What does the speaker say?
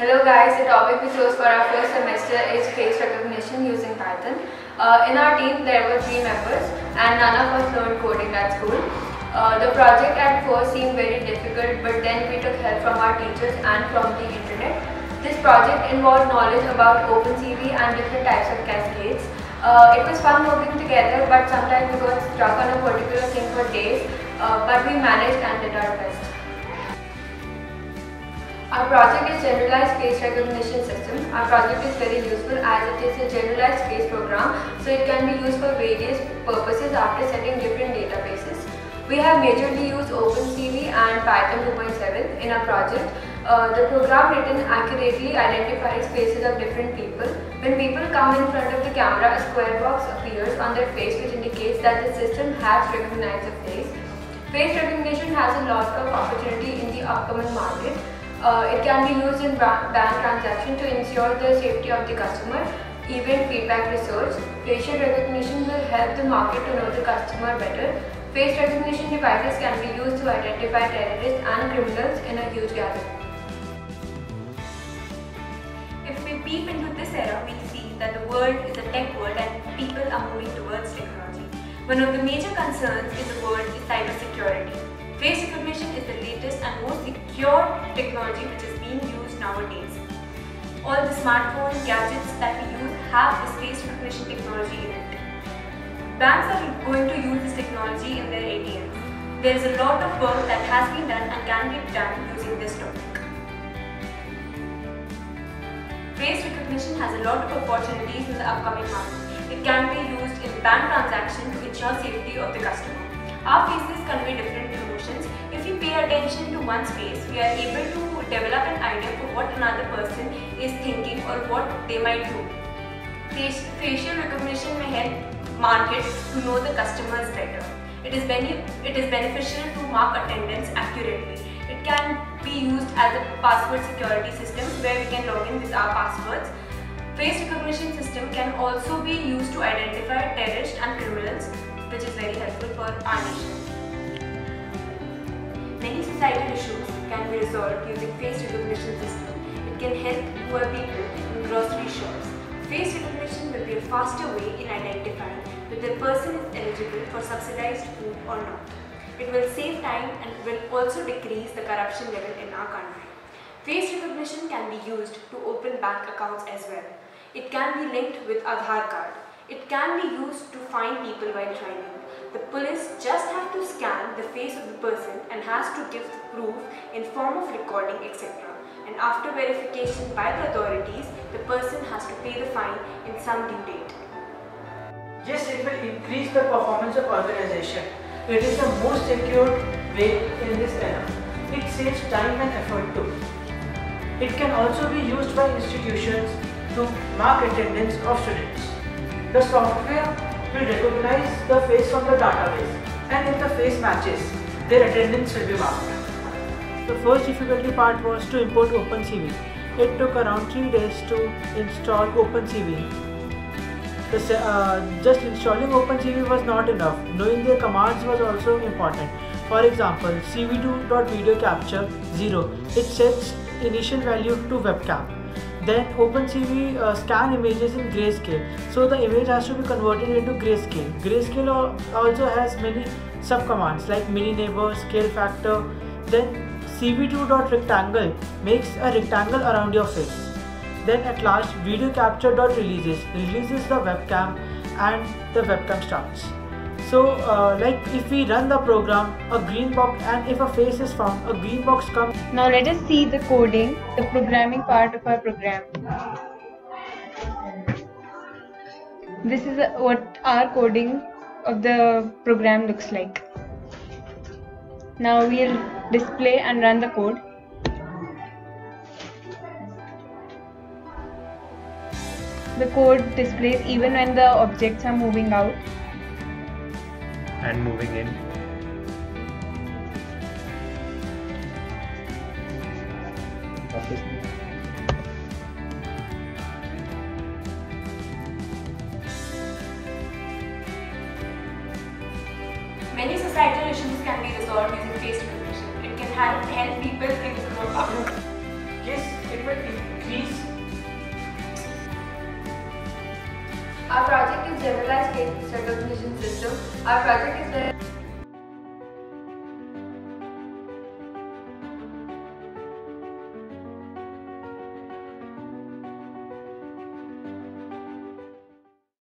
Hello guys, the topic we chose for our first semester is face recognition using Python. In our team there were 3 members and none of us learned coding at school. The project at first seemed very difficult, but then we took help from our teachers and from the internet. This project involved knowledge about OpenCV and different types of cascades. It was fun working together, but sometimes we got stuck on a particular thing for days, but we managed and did our best. Our project is Generalized Face Recognition System. Our project is very useful as it is a generalized face program, so it can be used for various purposes after setting different databases. We have majorly used OpenCV and Python 2.7 in our project. The program written accurately identifies faces of different people. When people come in front of the camera, a square box appears on their face which indicates that the system has recognized the face. Face recognition has a lot of opportunity in the upcoming market. It can be used in bank transactions to ensure the safety of the customer, event feedback research. Facial recognition will help the market to know the customer better. Face recognition devices can be used to identify terrorists and criminals in a huge gathering. If we peep into this era, we see that the world is a tech world and people are moving towards technology. One of the major concerns in the world is cybersecurity. Face recognition is the latest and most secure technology which is being used nowadays. All the smartphone gadgets that we use have this face recognition technology in it. Banks are going to use this technology in their ATMs. There is a lot of work that has been done and can be done using this topic. Face recognition has a lot of opportunities in the upcoming months. It can be used in bank transactions to ensure safety of the customer. Our faces convey different emotions. If we pay attention to one's face, we are able to develop an idea for what another person is thinking or what they might do. Facial recognition may help market to know the customers better. It is beneficial to mark attendance accurately. It can be used as a password security system where we can log in with our passwords. Face recognition system can also be used to identify terrorists and criminals, which is very helpful for our nation. Many societal issues can be resolved using face recognition system. It can help poor people in grocery shops. Face recognition will be a faster way in identifying whether the person is eligible for subsidized food or not. It will save time and will also decrease the corruption level in our country. Face recognition can be used to open bank accounts as well. It can be linked with Aadhaar card. It can be used to find people while driving. The police just have to scan the face of the person and has to give the proof in form of recording, etc. And after verification by the authorities, the person has to pay the fine in some due date. Yes, it will increase the performance of organization. It is the most secure way in this era. It saves time and effort too. It can also be used by institutions to mark attendance of students. The software will recognize the face from the database, and if the face matches, their attendance will be marked. The first difficulty part was to import OpenCV. It took around 3 days to install OpenCV. Just installing OpenCV was not enough. Knowing their commands was also important. For example, cv2.video capture 0. It sets initial value to webcam. Then OpenCV scan images in grayscale, so the image has to be converted into grayscale. Grayscale also has many subcommands like mini neighbor, scale factor. Then cv2.rectangle makes a rectangle around your face. Then at last video capture.releases releases the webcam and the webcam starts. So like if we run the program, a green box, and if a face is found, a green box comes. Now let us see the coding, the programming part of our program. This is what our coding of the program looks like. Now we'll display and run the code. The code displays even when the objects are moving out and moving in. Many societal issues can be resolved using face recognition. It can help people in the Yes, it will Please. Our project is Generalized Face Recognition System. Our project is very